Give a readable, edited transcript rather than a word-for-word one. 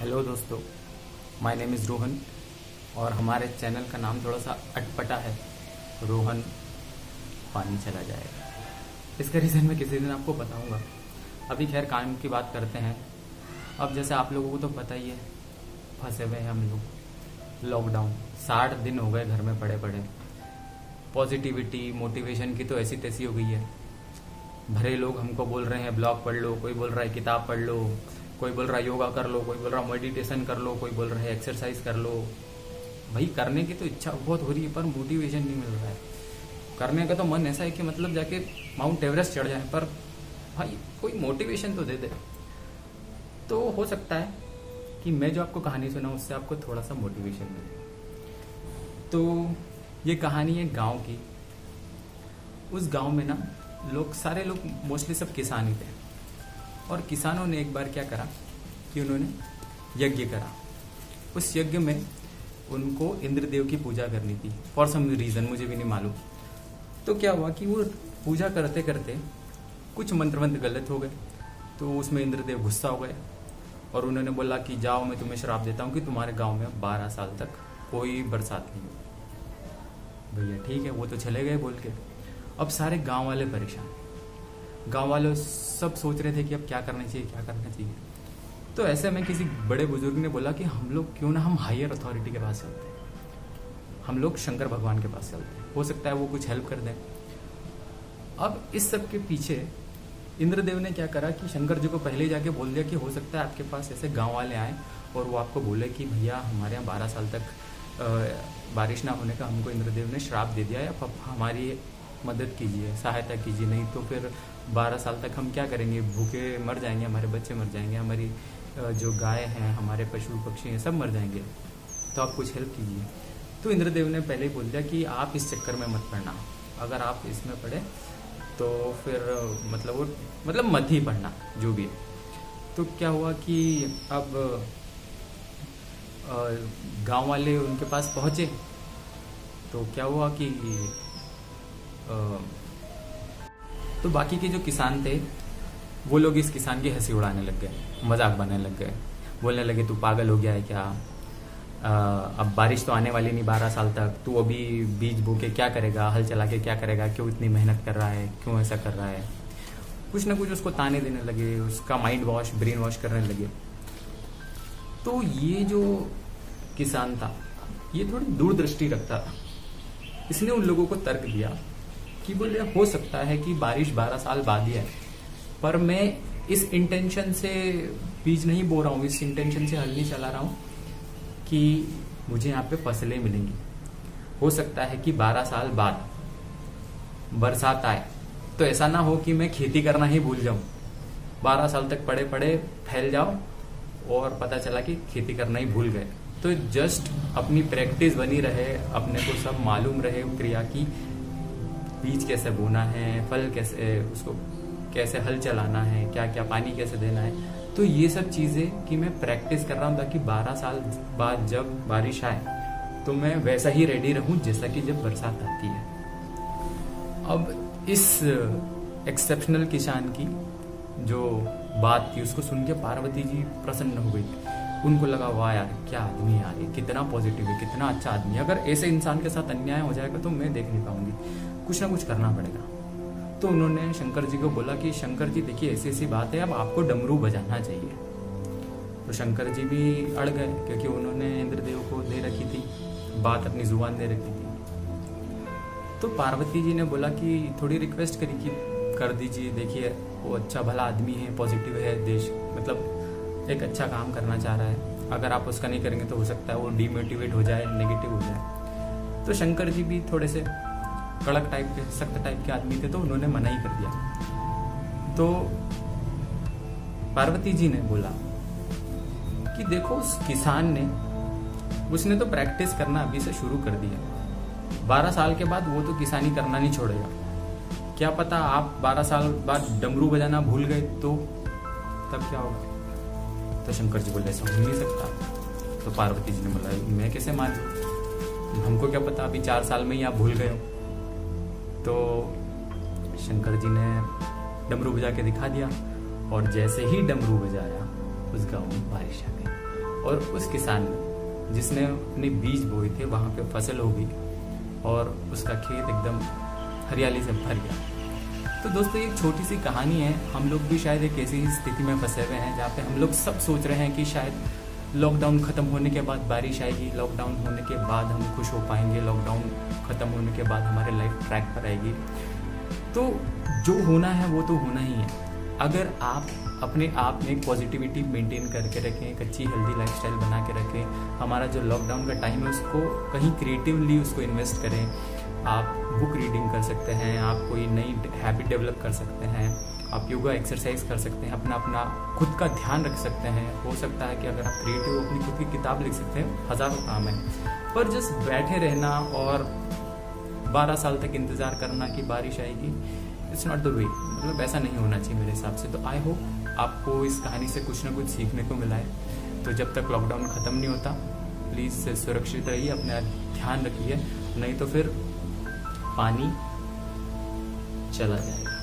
Hello दोस्तों, my name is Rohan और हमारे चैनल का नाम थोड़ा सा अटपटा है, रोहन पानी चला जाएगा। इसका रीज़न मैं किसी दिन आपको बताऊंगा। अभी खैर काम की बात करते हैं। अब जैसे आप लोगों को तो पता ही है, फंसे हुए हैं हम लोग। लॉकडाउन 60 दिन हो गए घर में पड़े पड़े। पॉजिटिविटी मोटिवेशन की तो ऐसी तैसी हो गई है। भरे लोग हमको बोल रहे हैं ब्लॉग पढ़ लो, कोई बोल रहा है किताब पढ़ लो, कोई बोल रहा है योगा कर लो, कोई बोल रहा है मेडिटेशन कर लो, कोई बोल रहा है एक्सरसाइज कर लो। भाई करने की तो इच्छा बहुत हो रही है पर मोटिवेशन नहीं मिल रहा है। करने का तो मन ऐसा है कि मतलब जाके माउंट एवरेस्ट चढ़ जाए, पर भाई कोई मोटिवेशन तो दे दे। तो हो सकता है कि मैं जो आपको कहानी सुनाऊं उससे आपको थोड़ा सा मोटिवेशन मिले। तो ये कहानी है गांव की। उस गांव में ना सारे लोग मोस्टली सब किसान ही थे और किसानों ने एक बार क्या करा कि उन्होंने यज्ञ करा। उस यज्ञ में उनको इंद्रदेव की पूजा करनी थी फॉर सम रीजन, मुझे भी नहीं मालूम। तो क्या हुआ कि वो पूजा करते करते कुछ मंत्र गलत हो गए, तो उसमें इंद्रदेव गुस्सा हो गए और उन्होंने बोला कि जाओ, मैं तुम्हें श्राप देता हूँ कि तुम्हारे गांव में 12 साल तक कोई बरसात नहीं हो। भैया ठीक है, वो तो चले गए बोल के। अब सारे गांव वाले परेशान, गांव वाले सब सोच रहे थे कि अब क्या करना चाहिए। तो ऐसे में किसी बड़े बुजुर्ग ने बोला कि हम लोग क्यों ना हम हायर अथॉरिटी के पास चलते हैं, हम लोग शंकर भगवान के पास चलते हैं, हो सकता है वो कुछ हेल्प कर दें। अब इस सब के पीछे इंद्रदेव ने क्या करा कि शंकर जी को पहले ही जाके बोल दिया कि हो सकता है आपके पास ऐसे गांव वाले आए और वो आपको बोले कि भैया हमारे यहाँ 12 साल तक बारिश ना होने का हमको इंद्रदेव ने श्राप दे दिया है, अब पहमारी मदद कीजिए, सहायता कीजिए, नहीं तो फिर 12 साल तक हम क्या करेंगे, भूखे मर जाएंगे, हमारे बच्चे मर जाएंगे, हमारी जो गाय हैं, हमारे पशु पक्षी हैं, सब मर जाएंगे, तो आप कुछ हेल्प कीजिए। तो इंद्रदेव ने पहले ही बोल दिया कि आप इस चक्कर में मत पड़ना, अगर आप इसमें पड़े तो फिर मतलब मत ही पढ़ना जो भी है। तो क्या हुआ कि अब गांव वाले उनके पास पहुंचे तो क्या हुआ कि तो बाकी के जो किसान थे वो लोग इस किसान की हंसी उड़ाने लग गए, मजाक बनाने लग गए, बोलने लगे तू पागल हो गया है क्या, अब बारिश तो आने वाली नहीं 12 साल तक, तू अभी बीज बो के क्या करेगा, हल चला के क्या करेगा, क्यों इतनी मेहनत कर रहा है, क्यों ऐसा कर रहा है। कुछ ना कुछ उसको ताने देने लगे, उसका माइंड वॉश ब्रेन वॉश करने लगे। तो ये जो किसान था ये थोड़ी दूरदृष्टि रखता था। इसने उन लोगों को तर्क दिया कि बोले हो सकता है कि बारिश 12 साल बाद ही है, पर मैं इस इंटेंशन से बीज नहीं बो रहा हूँ, इस इंटेंशन से हल नहीं चला रहा हूँ कि मुझे यहाँ पे फसलें मिलेंगी। हो सकता है कि 12 साल बाद बरसात आए तो ऐसा ना हो कि मैं खेती करना ही भूल जाऊं, 12 साल तक पड़े पड़े फैल जाओ और पता चला कि खेती करना ही भूल गए। तो जस्ट अपनी प्रैक्टिस बनी रहे, अपने को सब मालूम रहे क्रिया की, बीज कैसे बोना है, फल कैसे, उसको कैसे हल चलाना है, क्या क्या पानी कैसे देना है। तो ये सब चीजें कि मैं प्रैक्टिस कर रहा हूँ ताकि 12 साल बाद जब बारिश आए तो मैं वैसा ही रेडी रहूं जैसा कि जब बरसात आती है। अब इस एक्सेप्शनल किसान की जो बात थी उसको सुन के पार्वती जी प्रसन्न हो गई। उनको लगा वाह यार क्या आदमी है यार, कितना पॉजिटिव है, कितना अच्छा आदमी है, अगर ऐसे इंसान के साथ अन्याय हो जाएगा तो मैं देख नहीं पाऊंगी, कुछ ना कुछ करना पड़ेगा। तो उन्होंने शंकर जी को बोला कि शंकर जी देखिए ऐसी ऐसी बात है, अब आपको डमरू बजाना चाहिए। तो शंकर जी भी अड़ गए क्योंकि उन्होंने इंद्रदेव को दे रखी थी बात, अपनी जुबान दे रखी थी। तो पार्वती जी ने बोला कि थोड़ी रिक्वेस्ट करी कि कर दीजिए, देखिए वो अच्छा भला आदमी है, पॉजिटिव है, देश मतलब एक अच्छा काम करना चाह रहा है, अगर आप उसका नहीं करेंगे तो हो सकता है वो डीमोटिवेट हो जाए, नेगेटिव हो जाए। तो शंकर जी भी थोड़े से कड़क टाइप के, सख्त टाइप के आदमी थे, तो उन्होंने मना ही कर दिया। तो पार्वती जी ने बोला कि देखो उस किसान ने, उसने तो प्रैक्टिस करना अभी से शुरू कर दिया, 12 साल के बाद वो तो किसानी करना नहीं छोड़ेगा, क्या पता आप 12 साल बाद डमरू बजाना भूल गए तो तब क्या होगा। तो शंकर जी बोले ऐसा हो नहीं सकता। तो पार्वती जी ने बोला मैं कैसे मानूं, हमको क्या पता अभी 4 साल में ही आप भूल गए हो। तो शंकर जी ने डमरू बजा के दिखा दिया और जैसे ही डमरू बजाया उस गांव में बारिश आ गई और उस किसान ने जिसने अपने बीज बोए थे वहां पे फसल हो गई और उसका खेत एकदम हरियाली से भर गया। तो दोस्तों एक छोटी सी कहानी है, हम लोग भी शायद एक ऐसी ही स्थिति में फंसे हुए हैं जहाँ पे हम लोग सब सोच रहे हैं कि शायद लॉकडाउन खत्म होने के बाद बारिश आएगी, लॉकडाउन होने के बाद हम खुश हो पाएंगे, लॉकडाउन खत्म होने के बाद हमारे लाइफ ट्रैक पर आएगी। तो जो होना है वो तो होना ही है। अगर आप अपने आप में पॉजिटिविटी मेंटेन करके रखें, एक अच्छी हेल्दी लाइफस्टाइल बना के रखें, हमारा जो लॉकडाउन का टाइम है उसको कहीं क्रिएटिवली उसको इन्वेस्ट करें। आप बुक रीडिंग कर सकते हैं, आप कोई नई हैबिट डेवलप कर सकते हैं, आप योगा एक्सरसाइज कर सकते हैं, अपना खुद का ध्यान रख सकते हैं। हो सकता है कि अगर आप क्रिएटिव हो अपनी खुद की किताब लिख सकते हैं, हजारों काम है। पर जस्ट बैठे रहना और 12 साल तक इंतजार करना कि बारिश आएगी, इट्स नॉट द वे। मतलब ऐसा नहीं होना चाहिए मेरे हिसाब से। तो आई होप आपको इस कहानी से कुछ ना कुछ सीखने को मिला है। तो जब तक लॉकडाउन खत्म नहीं होता प्लीज सुरक्षित रहिए, अपना ध्यान रखिए, नहीं तो फिर पानी चला जाएगा।